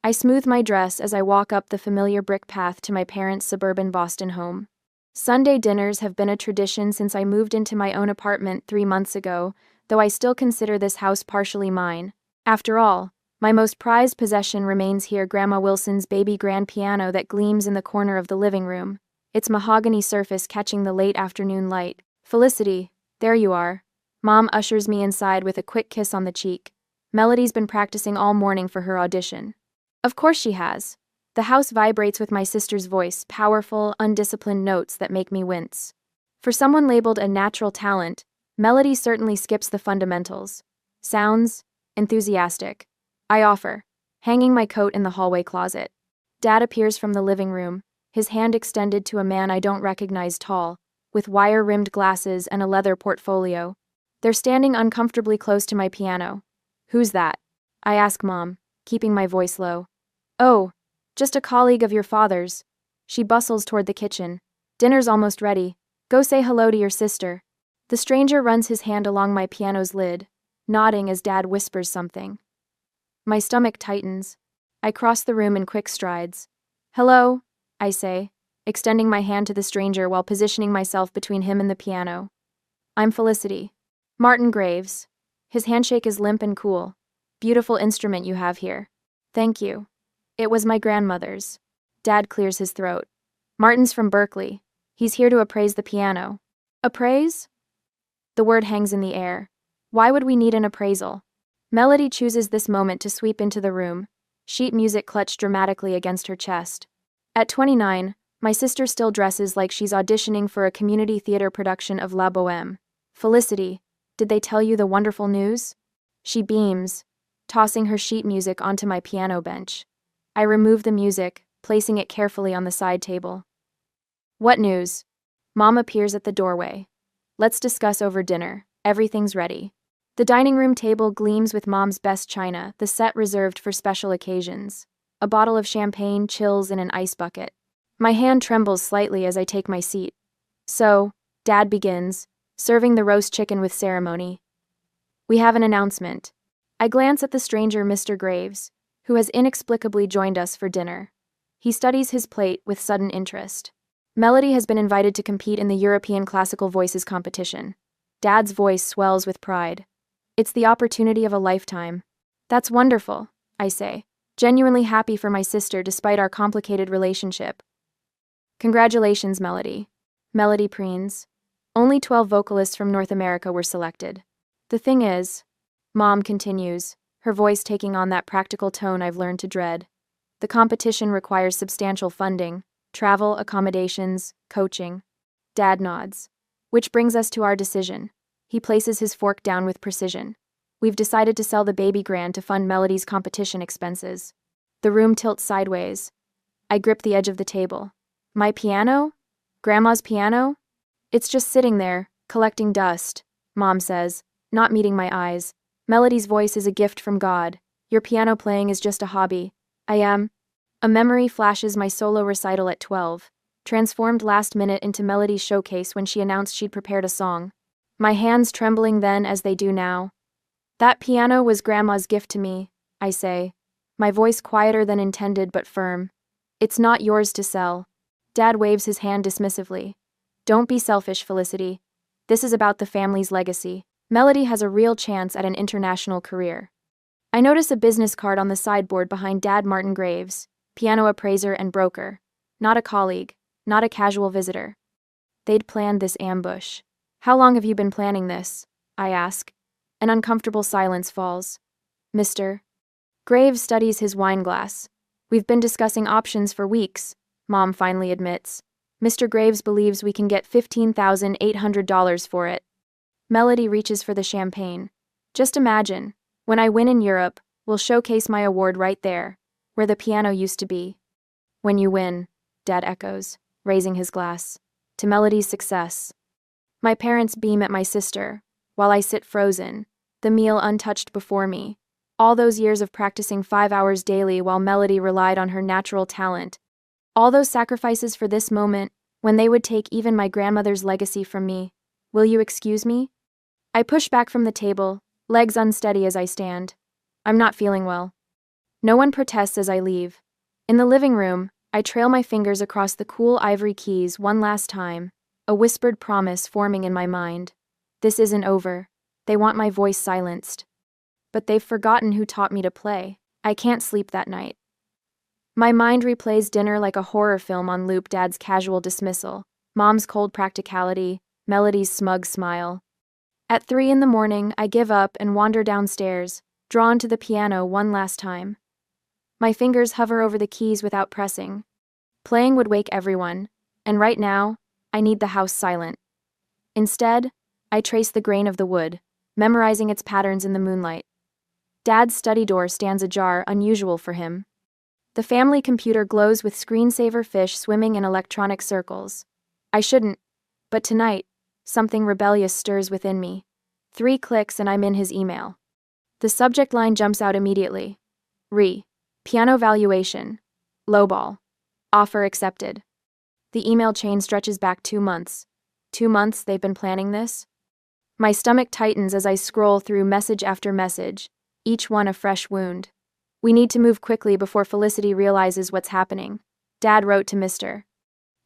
I smooth my dress as I walk up the familiar brick path to my parents' suburban Boston home. Sunday dinners have been a tradition since I moved into my own apartment 3 months ago, though I still consider this house partially mine. After all, my most prized possession remains here, Grandma Wilson's baby grand piano that gleams in the corner of the living room, its mahogany surface catching the late afternoon light. Felicity, there you are. Mom ushers me inside with a quick kiss on the cheek. Melody's been practicing all morning for her audition. Of course she has. The house vibrates with my sister's voice, powerful, undisciplined notes that make me wince. For someone labeled a natural talent, Melody certainly skips the fundamentals. Sounds enthusiastic. I offer, hanging my coat in the hallway closet. Dad appears from the living room, his hand extended to a man I don't recognize, tall, with wire-rimmed glasses and a leather portfolio. They're standing uncomfortably close to my piano. Who's that? I ask Mom, keeping my voice low. Oh, just a colleague of your father's. She bustles toward the kitchen. Dinner's almost ready. Go say hello to your sister. The stranger runs his hand along my piano's lid, nodding as Dad whispers something. My stomach tightens. I cross the room in quick strides. Hello, I say, extending my hand to the stranger while positioning myself between him and the piano. I'm Felicity. Martin Graves. His handshake is limp and cool. Beautiful instrument you have here. Thank you. It was my grandmother's. Dad clears his throat. Martin's from Berkeley. He's here to appraise the piano. Appraise? The word hangs in the air. Why would we need an appraisal? Melody chooses this moment to sweep into the room, sheet music clutched dramatically against her chest. At 29, my sister still dresses like she's auditioning for a community theater production of La Bohème. Felicity, did they tell you the wonderful news? She beams, tossing her sheet music onto my piano bench. I remove the music, placing it carefully on the side table. What news? Mom appears at the doorway. Let's discuss over dinner. Everything's ready. The dining room table gleams with Mom's best china, the set reserved for special occasions. A bottle of champagne chills in an ice bucket. My hand trembles slightly as I take my seat. So, Dad begins, serving the roast chicken with ceremony. We have an announcement. I glance at the stranger, Mr. Graves, who has inexplicably joined us for dinner. He studies his plate with sudden interest. Melody has been invited to compete in the European Classical Voices competition. Dad's voice swells with pride. It's the opportunity of a lifetime. That's wonderful, I say, genuinely happy for my sister despite our complicated relationship. Congratulations, Melody. Melody preens. Only 12 vocalists from North America were selected. The thing is, Mom continues, her voice taking on that practical tone I've learned to dread. The competition requires substantial funding, travel, accommodations, coaching. Dad nods. Which brings us to our decision. He places his fork down with precision. We've decided to sell the baby grand to fund Melody's competition expenses. The room tilts sideways. I grip the edge of the table. My piano? Grandma's piano? It's just sitting there, collecting dust, Mom says, not meeting my eyes. Melody's voice is a gift from God. Your piano playing is just a hobby. I am. A memory flashes my solo recital at 12, transformed last minute into Melody's showcase when she announced she'd prepared a song. My hands trembling then as they do now. That piano was Grandma's gift to me, I say, my voice quieter than intended but firm. It's not yours to sell. Dad waves his hand dismissively. Don't be selfish, Felicity. This is about the family's legacy. Melody has a real chance at an international career. I notice a business card on the sideboard behind Dad. Martin Graves, piano appraiser and broker. Not a colleague, not a casual visitor. They'd planned this ambush. How long have you been planning this? I ask. An uncomfortable silence falls. Mr. Graves studies his wine glass. We've been discussing options for weeks, Mom finally admits. Mr. Graves believes we can get $15,800 for it. Melody reaches for the champagne. Just imagine, when I win in Europe, we'll showcase my award right there, where the piano used to be. When you win, Dad echoes, raising his glass. To Melody's success. My parents beam at my sister, while I sit frozen, the meal untouched before me. All those years of practicing 5 hours daily while Melody relied on her natural talent. All those sacrifices for this moment, when they would take even my grandmother's legacy from me. Will you excuse me? I push back from the table, legs unsteady as I stand. I'm not feeling well. No one protests as I leave. In the living room, I trail my fingers across the cool ivory keys one last time, a whispered promise forming in my mind. This isn't over. They want my voice silenced. But they've forgotten who taught me to play. I can't sleep that night. My mind replays dinner like a horror film on loop. Dad's casual dismissal, Mom's cold practicality, Melody's smug smile. At 3 in the morning, I give up and wander downstairs, drawn to the piano one last time. My fingers hover over the keys without pressing. Playing would wake everyone, and right now, I need the house silent. Instead, I trace the grain of the wood, memorizing its patterns in the moonlight. Dad's study door stands ajar, unusual for him. The family computer glows with screensaver fish swimming in electronic circles. I shouldn't, but tonight, something rebellious stirs within me. 3 clicks and I'm in his email. The subject line jumps out immediately. Piano valuation. Lowball. Offer accepted. The email chain stretches back 2 months. 2 months they've been planning this? My stomach tightens as I scroll through message after message, each one a fresh wound. We need to move quickly before Felicity realizes what's happening. Dad wrote to Mr.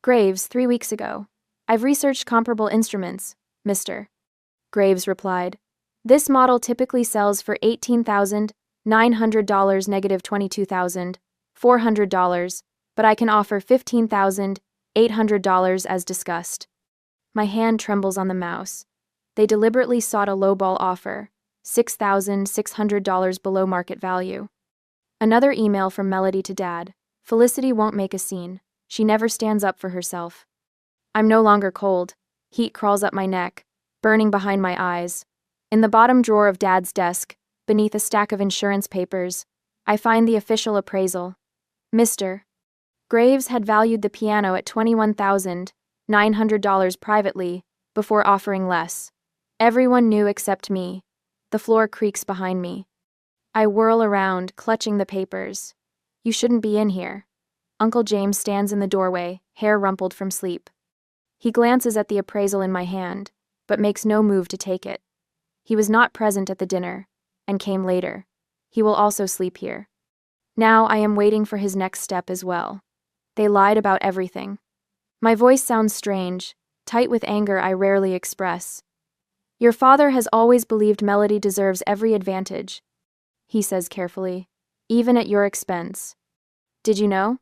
Graves 3 weeks ago. I've researched comparable instruments, Mr. Graves replied. This model typically sells for $18,900, $22,400, but I can offer $15,800 as discussed. My hand trembles on the mouse. They deliberately sought a lowball offer, $6,600 below market value. Another email from Melody to Dad. Felicity won't make a scene. She never stands up for herself. I'm no longer cold. Heat crawls up my neck, burning behind my eyes. In the bottom drawer of Dad's desk, beneath a stack of insurance papers, I find the official appraisal. Mr. Graves had valued the piano at $21,900 privately, before offering less. Everyone knew except me. The floor creaks behind me. I whirl around, clutching the papers. You shouldn't be in here. Uncle James stands in the doorway, hair rumpled from sleep. He glances at the appraisal in my hand, but makes no move to take it. He was not present at the dinner, and came later. He will also sleep here. Now I am waiting for his next step as well. They lied about everything. My voice sounds strange, tight with anger I rarely express. Your father has always believed Melody deserves every advantage, he says carefully, even at your expense. Did you know?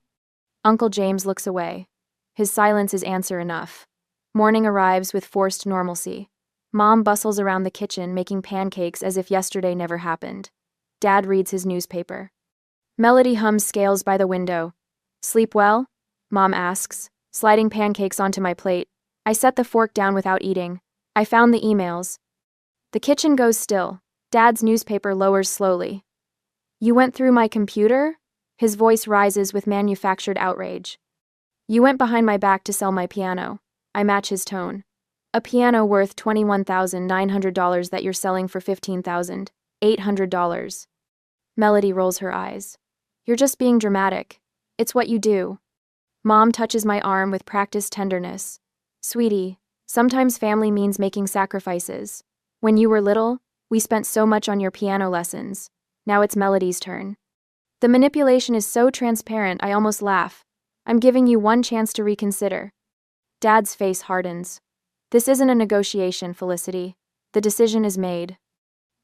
Uncle James looks away. His silence is answer enough. Morning arrives with forced normalcy. Mom bustles around the kitchen making pancakes as if yesterday never happened. Dad reads his newspaper. Melody hums scales by the window. Sleep well? Mom asks, sliding pancakes onto my plate. I set the fork down without eating. I found the emails. The kitchen goes still. Dad's newspaper lowers slowly. You went through my computer? His voice rises with manufactured outrage. You went behind my back to sell my piano. I match his tone. A piano worth $21,900 that you're selling for $15,800. Melody rolls her eyes. You're just being dramatic. It's what you do. Mom touches my arm with practiced tenderness. Sweetie, sometimes family means making sacrifices. When you were little, we spent so much on your piano lessons. Now it's Melody's turn. The manipulation is so transparent I almost laugh. I'm giving you one chance to reconsider. Dad's face hardens. This isn't a negotiation, Felicity. The decision is made.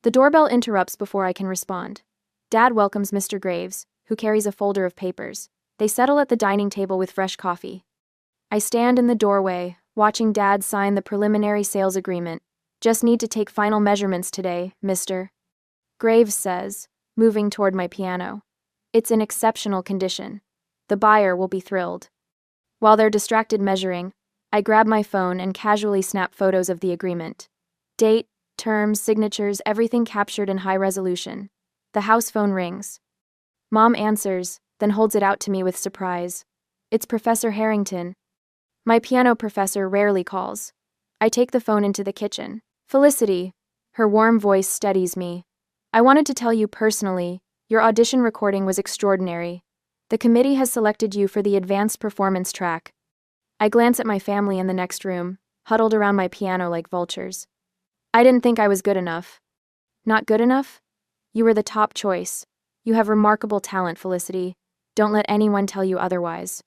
The doorbell interrupts before I can respond. Dad welcomes Mr. Graves, who carries a folder of papers. They settle at the dining table with fresh coffee. I stand in the doorway, watching Dad sign the preliminary sales agreement. Just need to take final measurements today, Mr. Graves says, moving toward my piano. It's in exceptional condition. The buyer will be thrilled. While they're distracted measuring, I grab my phone and casually snap photos of the agreement. Date, terms, signatures, everything captured in high resolution. The house phone rings. Mom answers, then holds it out to me with surprise. It's Professor Harrington. My piano professor rarely calls. I take the phone into the kitchen. Felicity. Her warm voice steadies me. I wanted to tell you personally, your audition recording was extraordinary. The committee has selected you for the advanced performance track. I glance at my family in the next room, huddled around my piano like vultures. I didn't think I was good enough. Not good enough? You were the top choice. You have remarkable talent, Felicity. Don't let anyone tell you otherwise.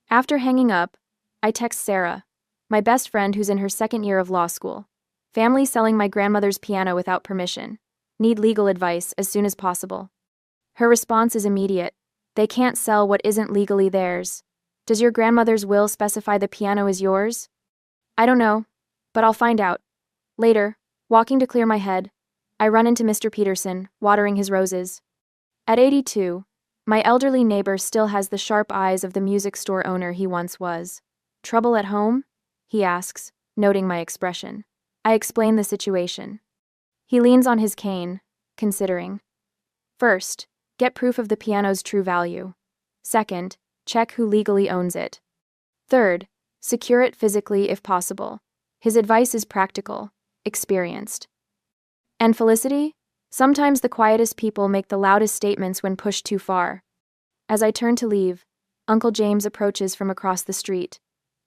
After hanging up, I text Sarah, my best friend who's in her second year of law school. Family selling my grandmother's piano without permission. Need legal advice as soon as possible. Her response is immediate. They can't sell what isn't legally theirs. Does your grandmother's will specify the piano is yours? I don't know, but I'll find out. Later, walking to clear my head, I run into Mr. Peterson, watering his roses. At 82, my elderly neighbor still has the sharp eyes of the music store owner he once was. Trouble at home? He asks, noting my expression. I explain the situation. He leans on his cane, considering. First, get proof of the piano's true value. Second, check who legally owns it. Third, secure it physically if possible. His advice is practical, experienced. And Felicity? Sometimes the quietest people make the loudest statements when pushed too far. As I turn to leave, Uncle James approaches from across the street.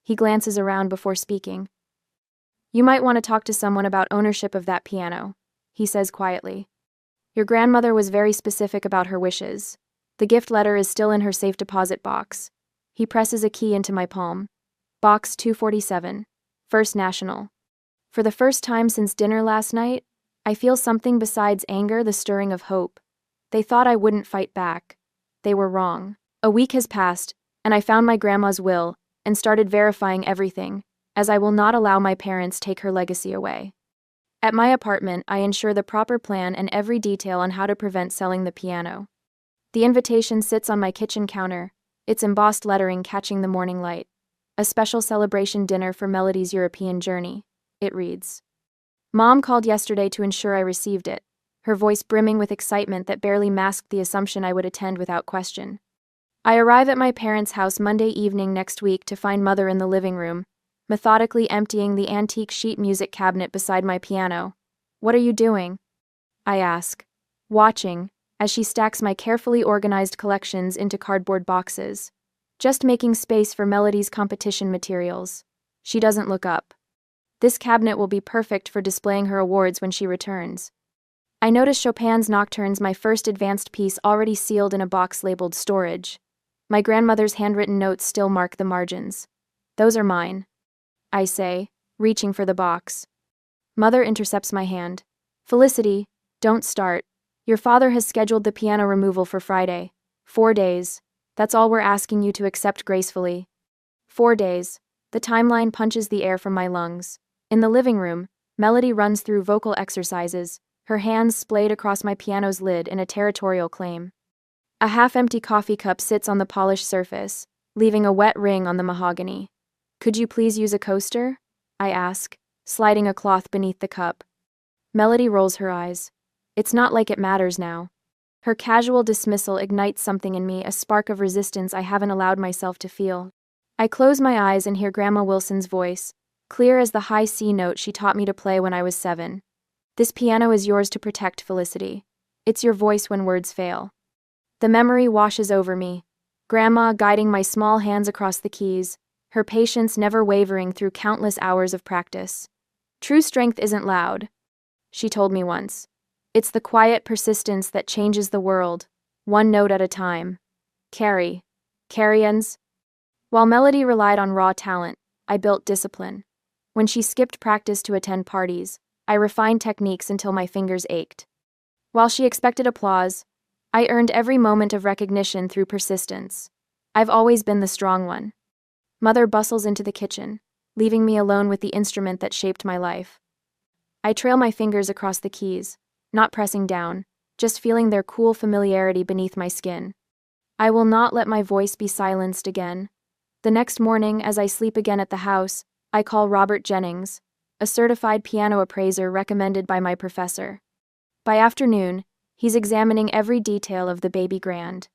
He glances around before speaking. You might want to talk to someone about ownership of that piano, he says quietly. Your grandmother was very specific about her wishes. The gift letter is still in her safe deposit box. He presses a key into my palm. Box 247, First National. For the first time since dinner last night, I feel something besides anger, the stirring of hope. They thought I wouldn't fight back. They were wrong. A week has passed, and I found my grandma's will and started verifying everything, as I will not allow my parents take her legacy away. At my apartment, I ensure the proper plan and every detail on how to prevent selling the piano. The invitation sits on my kitchen counter, its embossed lettering catching the morning light. A special celebration dinner for Melody's European journey, it reads. Mom called yesterday to ensure I received it, her voice brimming with excitement that barely masked the assumption I would attend without question. I arrive at my parents' house Monday evening next week to find Mother in the living room, methodically emptying the antique sheet music cabinet beside my piano. What are you doing? I ask, watching, as she stacks my carefully organized collections into cardboard boxes. Just making space for Melody's competition materials. She doesn't look up. This cabinet will be perfect for displaying her awards when she returns. I notice Chopin's Nocturnes, my first advanced piece, already sealed in a box labeled storage. My grandmother's handwritten notes still mark the margins. Those are mine, I say, reaching for the box. Mother intercepts my hand. Felicity, don't start. Your father has scheduled the piano removal for Friday. 4 days. That's all we're asking you to accept gracefully. 4 days. The timeline punches the air from my lungs. In the living room, Melody runs through vocal exercises, her hands splayed across my piano's lid in a territorial claim. A half-empty coffee cup sits on the polished surface, leaving a wet ring on the mahogany. Could you please use a coaster? I ask, sliding a cloth beneath the cup. Melody rolls her eyes. It's not like it matters now. Her casual dismissal ignites something in me, a spark of resistance I haven't allowed myself to feel. I close my eyes and hear Grandma Wilson's voice, clear as the high C note she taught me to play when I was 7. This piano is yours to protect, Felicity. It's your voice when words fail. The memory washes over me. Grandma guiding my small hands across the keys, her patience never wavering through countless hours of practice. True strength isn't loud, she told me once. It's the quiet persistence that changes the world, one note at a time. Carry-ons. While Melody relied on raw talent, I built discipline. When she skipped practice to attend parties, I refined techniques until my fingers ached. While she expected applause, I earned every moment of recognition through persistence. I've always been the strong one. Mother bustles into the kitchen, leaving me alone with the instrument that shaped my life. I trail my fingers across the keys, not pressing down, just feeling their cool familiarity beneath my skin. I will not let my voice be silenced again. The next morning, as I sleep again at the house, I call Robert Jennings, a certified piano appraiser recommended by my professor. By afternoon, he's examining every detail of the baby grand.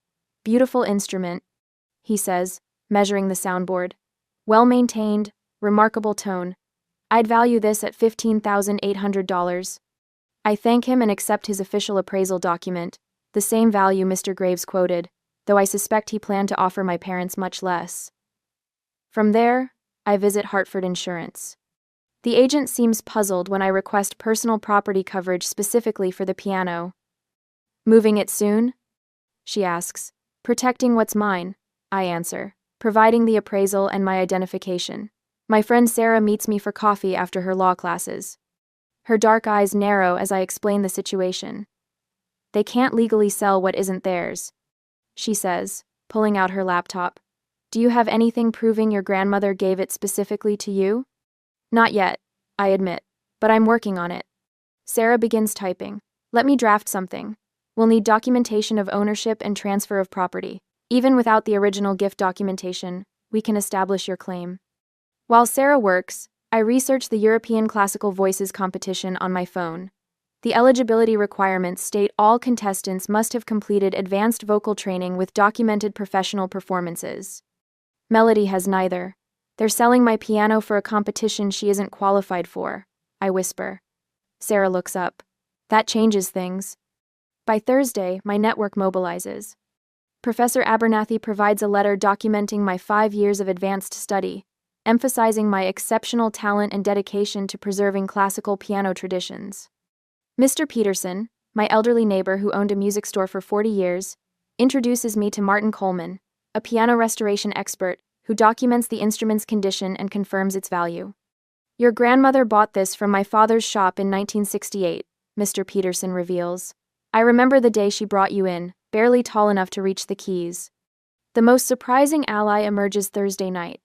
Beautiful instrument, he says, measuring the soundboard. Well-maintained, remarkable tone. I'd value this at $15,800. I thank him and accept his official appraisal document, the same value Mr. Graves quoted, though I suspect he planned to offer my parents much less. From there, I visit Hartford Insurance. The agent seems puzzled when I request personal property coverage specifically for the piano. Moving it soon? she asks. Protecting what's mine, I answer, providing the appraisal and my identification. My friend Sarah meets me for coffee after her law classes. Her dark eyes narrow as I explain the situation. They can't legally sell what isn't theirs, she says, pulling out her laptop. Do you have anything proving your grandmother gave it specifically to you? Not yet, I admit, but I'm working on it. Sarah begins typing. Let me draft something. We'll need documentation of ownership and transfer of property. Even without the original gift documentation, we can establish your claim. While Sarah works, I research the European Classical Voices competition on my phone. The eligibility requirements state all contestants must have completed advanced vocal training with documented professional performances. Melody has neither. They're selling my piano for a competition she isn't qualified for, I whisper. Sarah looks up. That changes things. By Thursday, my network mobilizes. Professor Abernathy provides a letter documenting my 5 years of advanced study, emphasizing my exceptional talent and dedication to preserving classical piano traditions. Mr. Peterson, my elderly neighbor who owned a music store for 40 years, introduces me to Martin Coleman, a piano restoration expert who documents the instrument's condition and confirms its value. Your grandmother bought this from my father's shop in 1968, Mr. Peterson reveals. I remember the day she brought you in, barely tall enough to reach the keys. The most surprising ally emerges Thursday night.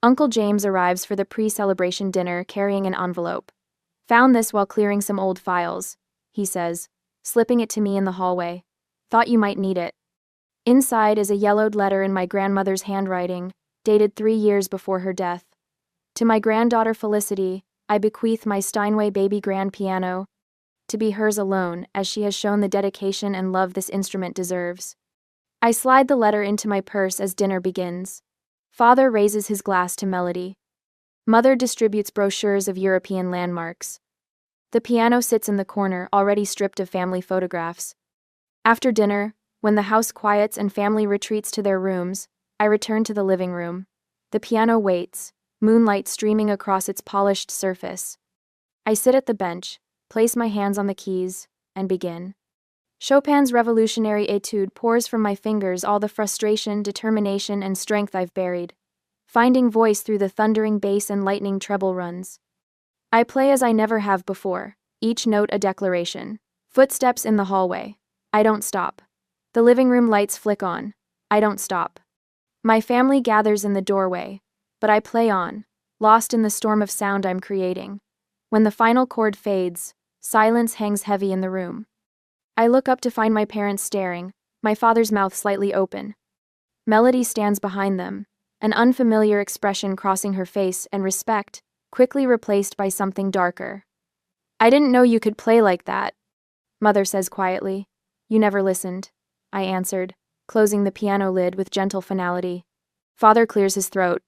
Uncle James arrives for the pre-celebration dinner carrying an envelope. Found this while clearing some old files, he says, slipping it to me in the hallway. Thought you might need it. Inside is a yellowed letter in my grandmother's handwriting, dated 3 years before her death. To my granddaughter Felicity, I bequeath my Steinway baby grand piano, to be hers alone, as she has shown the dedication and love this instrument deserves. I slide the letter into my purse as dinner begins. Father raises his glass to Melody. Mother distributes brochures of European landmarks. The piano sits in the corner, already stripped of family photographs. After dinner, when the house quiets and family retreats to their rooms, I return to the living room. The piano waits, moonlight streaming across its polished surface. I sit at the bench, place my hands on the keys, and begin. Chopin's revolutionary etude pours from my fingers all the frustration, determination, and strength I've buried, finding voice through the thundering bass and lightning treble runs. I play as I never have before, each note a declaration. Footsteps in the hallway. I don't stop. The living room lights flick on. I don't stop. My family gathers in the doorway, but I play on, lost in the storm of sound I'm creating. When the final chord fades, silence hangs heavy in the room. I look up to find my parents staring, my father's mouth slightly open. Melody stands behind them, an unfamiliar expression crossing her face, and respect, quickly replaced by something darker. I didn't know you could play like that, Mother says quietly. You never listened, I answered, closing the piano lid with gentle finality. Father clears his throat.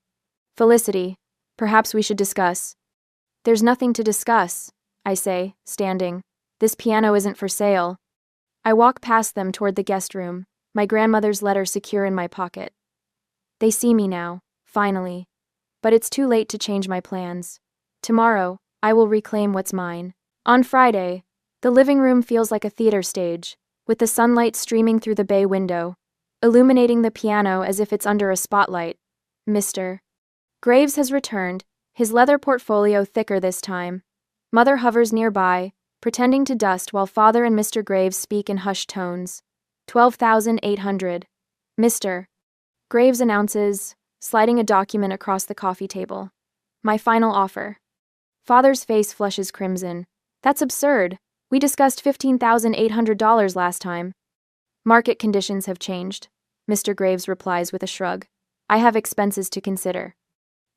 Felicity, perhaps we should discuss. There's nothing to discuss, I say, standing. This piano isn't for sale. I walk past them toward the guest room, my grandmother's letter secure in my pocket. They see me now, finally. But it's too late to change my plans. Tomorrow, I will reclaim what's mine. On Friday, the living room feels like a theater stage, with the sunlight streaming through the bay window, illuminating the piano as if it's under a spotlight. Mr. Graves has returned, his leather portfolio thicker this time. Mother hovers nearby, pretending to dust while Father and Mr. Graves speak in hushed tones. 12,800. Mr. Graves announces, sliding a document across the coffee table. My final offer. Father's face flushes crimson. That's absurd. We discussed $15,800 last time. Market conditions have changed, Mr. Graves replies with a shrug. I have expenses to consider.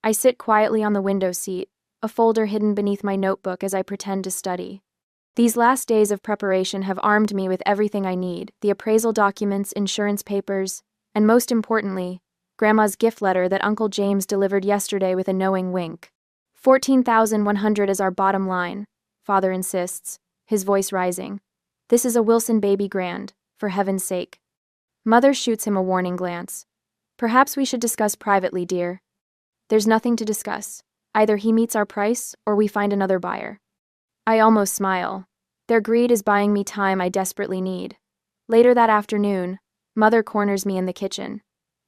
I sit quietly on the window seat, a folder hidden beneath my notebook as I pretend to study. These last days of preparation have armed me with everything I need, the appraisal documents, insurance papers, and most importantly, Grandma's gift letter that Uncle James delivered yesterday with a knowing wink. 14,100 is our bottom line, Father insists, his voice rising. This is a Wilson baby grand, for heaven's sake. Mother shoots him a warning glance. Perhaps we should discuss privately, dear. There's nothing to discuss. Either he meets our price, or we find another buyer. I almost smile. Their greed is buying me time I desperately need. Later that afternoon, Mother corners me in the kitchen.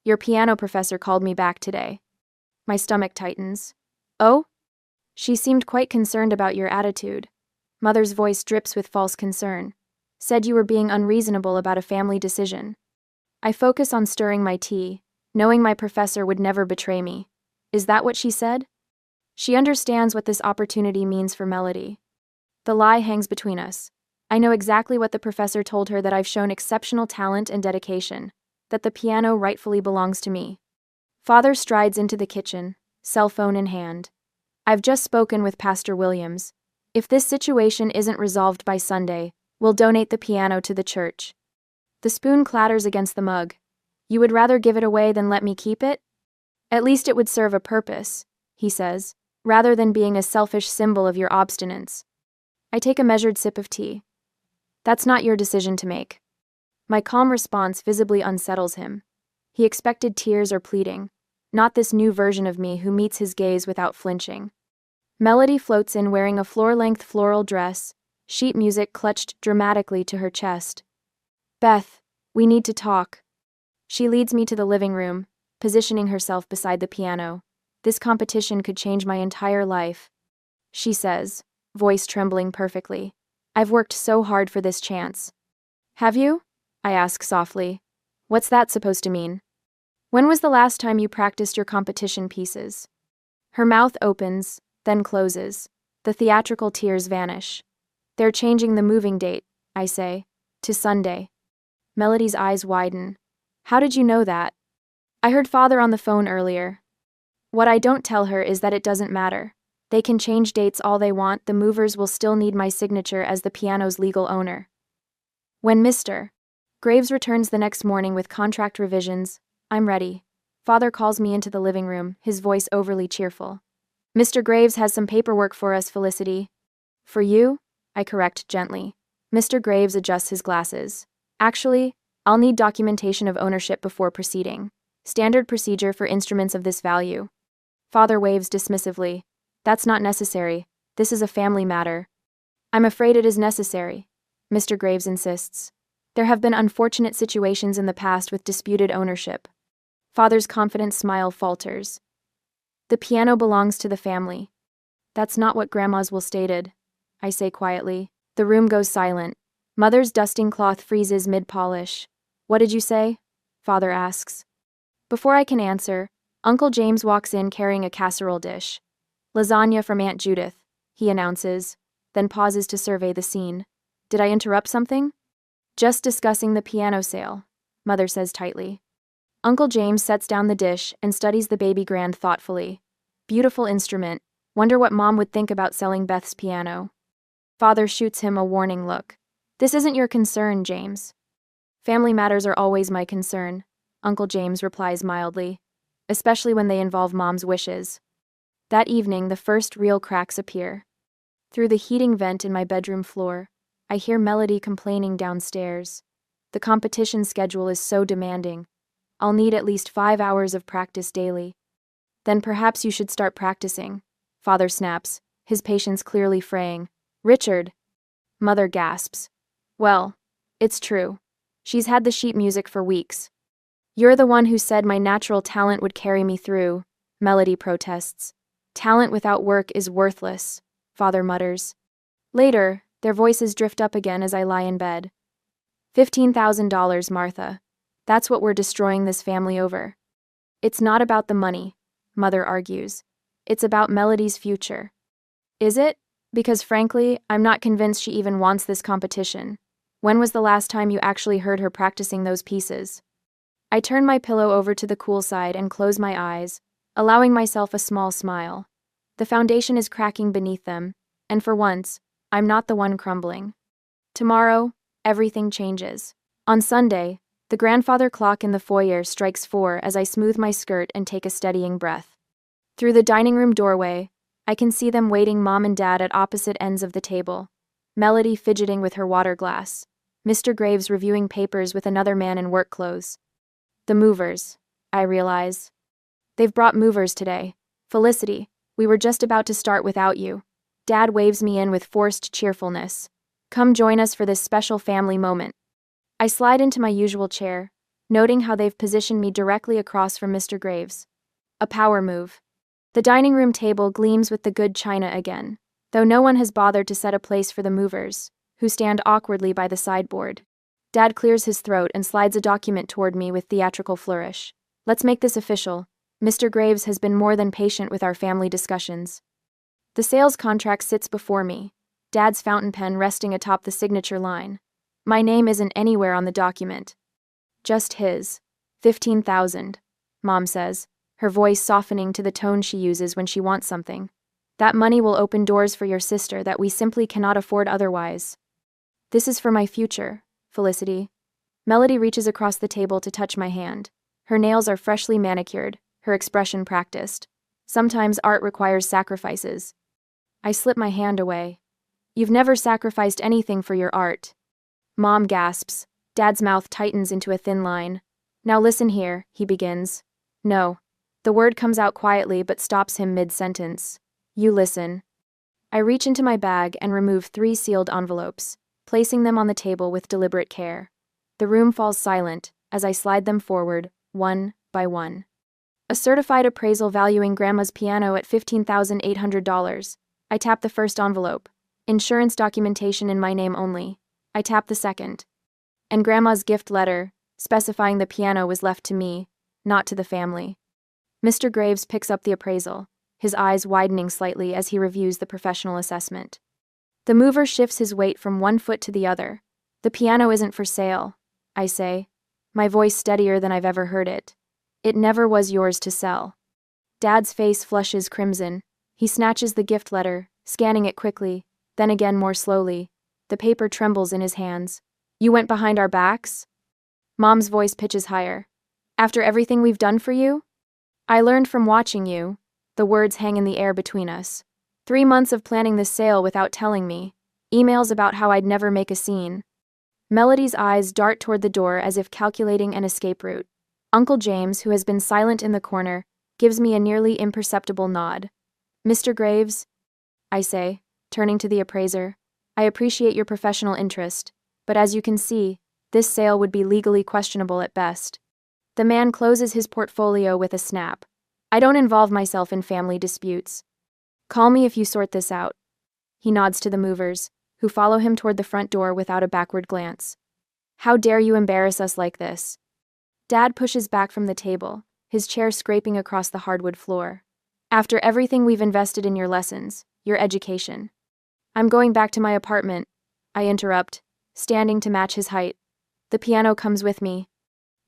Your piano professor called me back today. My stomach tightens. Oh? She seemed quite concerned about your attitude. Mother's voice drips with false concern. Said you were being unreasonable about a family decision. I focus on stirring my tea, knowing my professor would never betray me. Is that what she said? She understands what this opportunity means for Melody. The lie hangs between us. I know exactly what the professor told her, that I've shown exceptional talent and dedication, that the piano rightfully belongs to me. Father strides into the kitchen, cell phone in hand. I've just spoken with Pastor Williams. If this situation isn't resolved by Sunday, we'll donate the piano to the church. The spoon clatters against the mug. You would rather give it away than let me keep it? At least it would serve a purpose, he says, rather than being a selfish symbol of your obstinance. I take a measured sip of tea. That's not your decision to make. My calm response visibly unsettles him. He expected tears or pleading, not this new version of me who meets his gaze without flinching. Melody floats in wearing a floor-length floral dress, sheet music clutched dramatically to her chest. Beth, we need to talk. She leads me to the living room, positioning herself beside the piano. This competition could change my entire life. She says, voice trembling perfectly. I've worked so hard for this chance. Have you? I ask softly. What's that supposed to mean? When was the last time you practiced your competition pieces? Her mouth opens, then closes. The theatrical tears vanish. They're changing the moving date, I say, to Sunday. Melody's eyes widen. How did you know that? I heard Father on the phone earlier. What I don't tell her is that it doesn't matter. They can change dates all they want, the movers will still need my signature as the piano's legal owner. When Mr. Graves returns the next morning with contract revisions, I'm ready. Father calls me into the living room, his voice overly cheerful. Mr. Graves has some paperwork for us, Felicity. For you? I correct gently. Mr. Graves adjusts his glasses. Actually, I'll need documentation of ownership before proceeding. Standard procedure for instruments of this value. Father waves dismissively. That's not necessary. This is a family matter. I'm afraid it is necessary, Mr. Graves insists. There have been unfortunate situations in the past with disputed ownership. Father's confident smile falters. The piano belongs to the family. That's not what Grandma's will stated, I say quietly. The room goes silent. Mother's dusting cloth freezes mid-polish. What did you say? Father asks. Before I can answer, Uncle James walks in carrying a casserole dish. Lasagna from Aunt Judith, he announces, then pauses to survey the scene. Did I interrupt something? Just discussing the piano sale, Mother says tightly. Uncle James sets down the dish and studies the baby grand thoughtfully. Beautiful instrument. Wonder what Mom would think about selling Beth's piano. Father shoots him a warning look. This isn't your concern, James. Family matters are always my concern, Uncle James replies mildly, especially when they involve Mom's wishes. That evening, the first real cracks appear. Through the heating vent in my bedroom floor, I hear Melody complaining downstairs. The competition schedule is so demanding. I'll need at least 5 hours of practice daily. Then perhaps you should start practicing, Father snaps, his patience clearly fraying. Richard! Mother gasps. Well, it's true. She's had the sheet music for weeks. You're the one who said my natural talent would carry me through, Melody protests. Talent without work is worthless, Father mutters. Later, their voices drift up again as I lie in bed. $15,000, Martha. That's what we're destroying this family over. It's not about the money, Mother argues. It's about Melody's future. Is it? Because frankly, I'm not convinced she even wants this competition. When was the last time you actually heard her practicing those pieces? I turn my pillow over to the cool side and close my eyes, allowing myself a small smile. The foundation is cracking beneath them, and for once, I'm not the one crumbling. Tomorrow, everything changes. On Sunday, the grandfather clock in the foyer strikes 4 as I smooth my skirt and take a steadying breath. Through the dining room doorway, I can see them waiting, Mom and Dad at opposite ends of the table. Melody fidgeting with her water glass. Mr. Graves reviewing papers with another man in work clothes. The movers, I realize. They've brought movers today. Felicity, we were just about to start without you. Dad waves me in with forced cheerfulness. Come join us for this special family moment. I slide into my usual chair, noting how they've positioned me directly across from Mr. Graves. A power move. The dining room table gleams with the good china again, though no one has bothered to set a place for the movers, who stand awkwardly by the sideboard. Dad clears his throat and slides a document toward me with theatrical flourish. Let's make this official. Mr. Graves has been more than patient with our family discussions. The sales contract sits before me, Dad's fountain pen resting atop the signature line. My name isn't anywhere on the document. Just his. 15,000, Mom says, her voice softening to the tone she uses when she wants something. That money will open doors for your sister that we simply cannot afford otherwise. This is for my future, Felicity. Melody reaches across the table to touch my hand. Her nails are freshly manicured, her expression practiced. Sometimes art requires sacrifices. I slip my hand away. You've never sacrificed anything for your art. Mom gasps. Dad's mouth tightens into a thin line. Now listen here, he begins. No. The word comes out quietly but stops him mid-sentence. You listen. I reach into my bag and remove 3 sealed envelopes, placing them on the table with deliberate care. The room falls silent as I slide them forward, one by one. A certified appraisal valuing Grandma's piano at $15,800. I tap the first envelope. Insurance documentation in my name only. I tap the second. And Grandma's gift letter, specifying the piano was left to me, not to the family. Mr. Graves picks up the appraisal, his eyes widening slightly as he reviews the professional assessment. The mover shifts his weight from one foot to the other. The piano isn't for sale, I say, my voice steadier than I've ever heard it. It never was yours to sell. Dad's face flushes crimson. He snatches the gift letter, scanning it quickly, then again more slowly. The paper trembles in his hands. You went behind our backs? Mom's voice pitches higher. After everything we've done for you? I learned from watching you. The words hang in the air between us. 3 months of planning this sale without telling me. Emails about how I'd never make a scene. Melody's eyes dart toward the door as if calculating an escape route. Uncle James, who has been silent in the corner, gives me a nearly imperceptible nod. Mr. Graves, I say, turning to the appraiser, I appreciate your professional interest, but as you can see, this sale would be legally questionable at best. The man closes his portfolio with a snap. I don't involve myself in family disputes. Call me if you sort this out. He nods to the movers, who follow him toward the front door without a backward glance. How dare you embarrass us like this? Dad pushes back from the table, his chair scraping across the hardwood floor. After everything we've invested in your lessons, your education. I'm going back to my apartment, I interrupt, standing to match his height. The piano comes with me.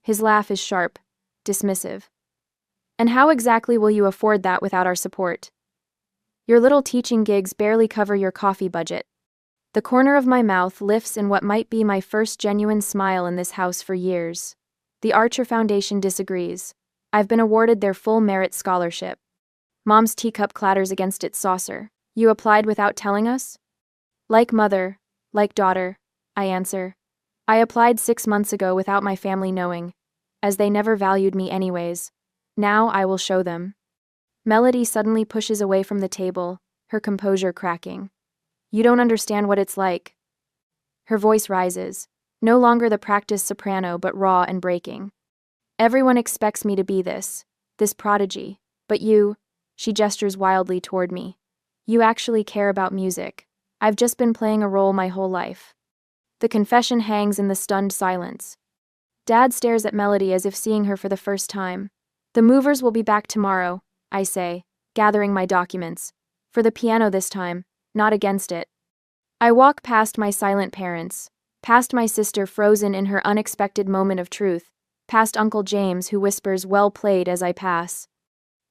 His laugh is sharp, dismissive. And how exactly will you afford that without our support? Your little teaching gigs barely cover your coffee budget. The corner of my mouth lifts in what might be my first genuine smile in this house for years. The Archer Foundation disagrees. I've been awarded their full merit scholarship. Mom's teacup clatters against its saucer. You applied without telling us? Like mother, like daughter, I answer. I applied 6 months ago without my family knowing, as they never valued me anyways. Now I will show them. Melody suddenly pushes away from the table, her composure cracking. You don't understand what it's like. Her voice rises, no longer the practiced soprano but raw and breaking. Everyone expects me to be this prodigy, but you, she gestures wildly toward me. You actually care about music. I've just been playing a role my whole life. The confession hangs in the stunned silence. Dad stares at Melody as if seeing her for the first time. The movers will be back tomorrow, I say, gathering my documents. For the piano this time, not against it. I walk past my silent parents, past my sister frozen in her unexpected moment of truth, past Uncle James who whispers well played as I pass.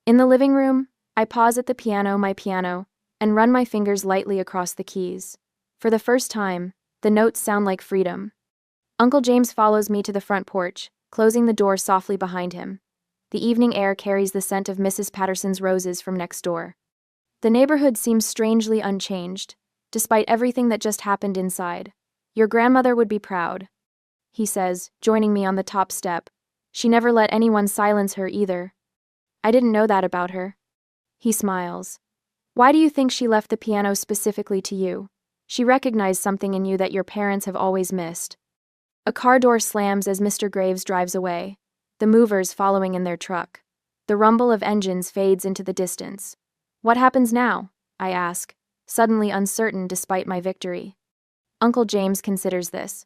In the living room, I pause at the piano, my piano, and run my fingers lightly across the keys. For the first time, the notes sound like freedom. Uncle James follows me to the front porch, closing the door softly behind him. The evening air carries the scent of Mrs. Patterson's roses from next door. The neighborhood seems strangely unchanged, despite everything that just happened inside. Your grandmother would be proud, he says, joining me on the top step. She never let anyone silence her either. I didn't know that about her. He smiles. Why do you think she left the piano specifically to you? She recognized something in you that your parents have always missed. A car door slams as Mr. Graves drives away, the movers following in their truck. The rumble of engines fades into the distance. What happens now? I ask, suddenly uncertain despite my victory. Uncle James considers this.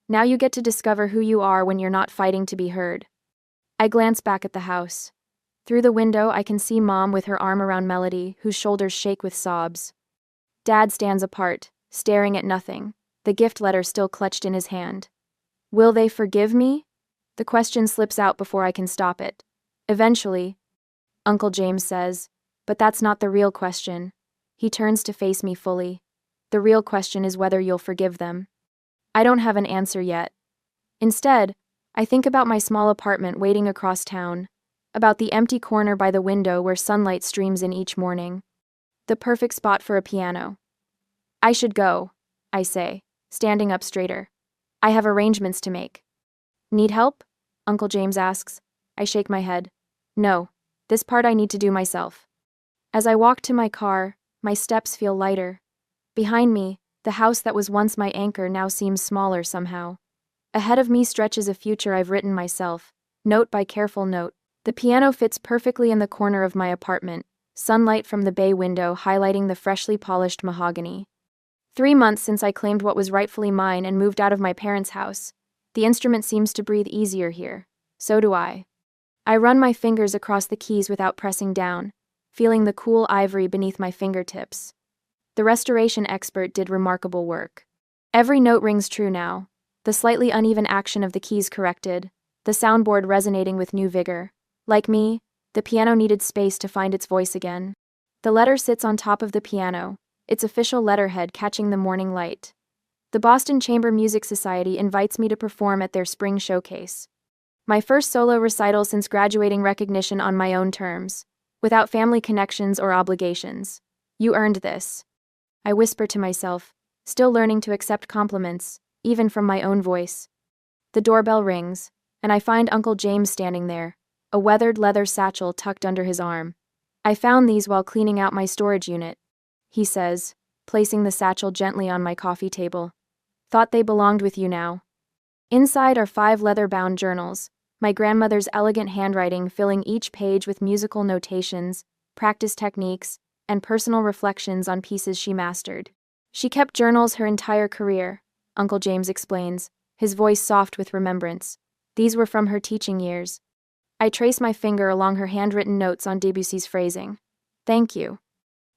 Now you get to discover who you are when you're not fighting to be heard. I glance back at the house. Through the window, I can see Mom with her arm around Melody, whose shoulders shake with sobs. Dad stands apart, staring at nothing, the gift letter still clutched in his hand. Will they forgive me? The question slips out before I can stop it. Eventually, Uncle James says, but that's not the real question. He turns to face me fully. The real question is whether you'll forgive them. I don't have an answer yet. Instead, I think about my small apartment waiting across town, about the empty corner by the window where sunlight streams in each morning. The perfect spot for a piano. I should go, I say, standing up straighter. I have arrangements to make. Need help? Uncle James asks. I shake my head. No, this part I need to do myself. As I walk to my car, my steps feel lighter. Behind me, the house that was once my anchor now seems smaller somehow. Ahead of me stretches a future I've written myself, note by careful note. The piano fits perfectly in the corner of my apartment, sunlight from the bay window highlighting the freshly polished mahogany. 3 months since I claimed what was rightfully mine and moved out of my parents' house. The instrument seems to breathe easier here. So do I. I run my fingers across the keys without pressing down, feeling the cool ivory beneath my fingertips. The restoration expert did remarkable work. Every note rings true now, the slightly uneven action of the keys corrected, the soundboard resonating with new vigor. Like me, the piano needed space to find its voice again. The letter sits on top of the piano, its official letterhead catching the morning light. The Boston Chamber Music Society invites me to perform at their spring showcase. My first solo recital since graduating, recognition on my own terms, without family connections or obligations. You earned this. I whisper to myself, still learning to accept compliments, even from my own voice. The doorbell rings, and I find Uncle James standing there, a weathered leather satchel tucked under his arm. I found these while cleaning out my storage unit, he says, placing the satchel gently on my coffee table. Thought they belonged with you now. Inside are 5 leather-bound journals, my grandmother's elegant handwriting filling each page with musical notations, practice techniques, and personal reflections on pieces she mastered. She kept journals her entire career, Uncle James explains, his voice soft with remembrance. These were from her teaching years. I trace my finger along her handwritten notes on Debussy's phrasing. Thank you.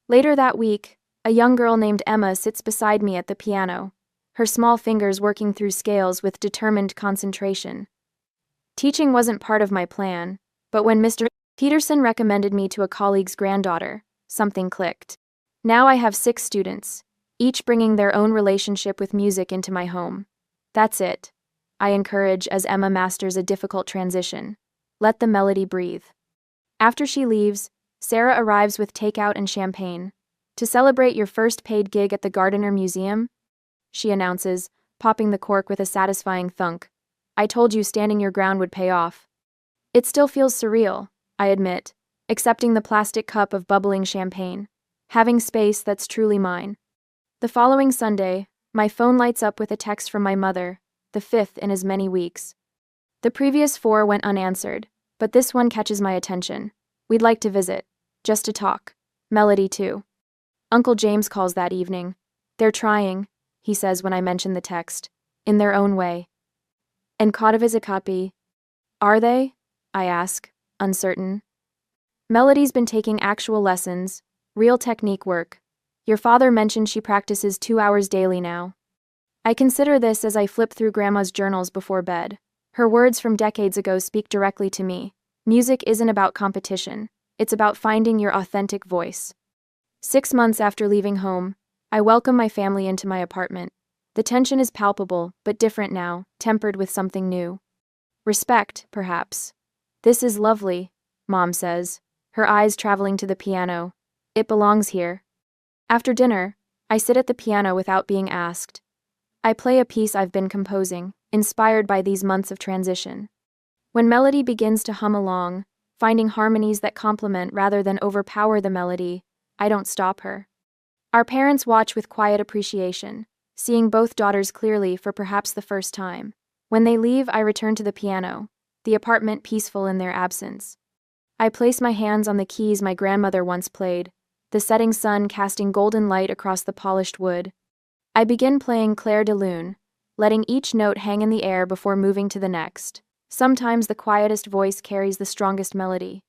Later that week, a young girl named Emma sits beside me at the piano, her small fingers working through scales with determined concentration. Teaching wasn't part of my plan, but when Mr. Peterson recommended me to a colleague's granddaughter, something clicked. Now I have 6 students, each bringing their own relationship with music into my home. That's it, I encourage as Emma masters a difficult transition. Let the melody breathe. After she leaves, Sarah arrives with takeout and champagne. To celebrate your first paid gig at the Gardiner Museum? She announces, popping the cork with a satisfying thunk. I told you standing your ground would pay off. It still feels surreal, I admit, accepting the plastic cup of bubbling champagne, having space that's truly mine. The following Sunday, my phone lights up with a text from my mother, the 5th in as many weeks. The previous 4 went unanswered, but this one catches my attention. We'd like to visit, just to talk. Melody too. Uncle James calls that evening. They're trying, he says when I mention the text, in their own way. And Kodavizakapi. Are they? I ask, uncertain. Melody's been taking actual lessons, real technique work. Your father mentioned she practices 2 hours daily now. I consider this as I flip through Grandma's journals before bed. Her words from decades ago speak directly to me. Music isn't about competition. It's about finding your authentic voice. 6 months after leaving home, I welcome my family into my apartment. The tension is palpable, but different now, tempered with something new. Respect, perhaps. This is lovely, Mom says, her eyes traveling to the piano. It belongs here. After dinner, I sit at the piano without being asked. I play a piece I've been composing, inspired by these months of transition. When Melody begins to hum along, finding harmonies that complement rather than overpower the melody, I don't stop her. Our parents watch with quiet appreciation, seeing both daughters clearly for perhaps the first time. When they leave, I return to the piano, the apartment peaceful in their absence. I place my hands on the keys my grandmother once played, the setting sun casting golden light across the polished wood. I begin playing Clair de Lune, letting each note hang in the air before moving to the next. Sometimes the quietest voice carries the strongest melody.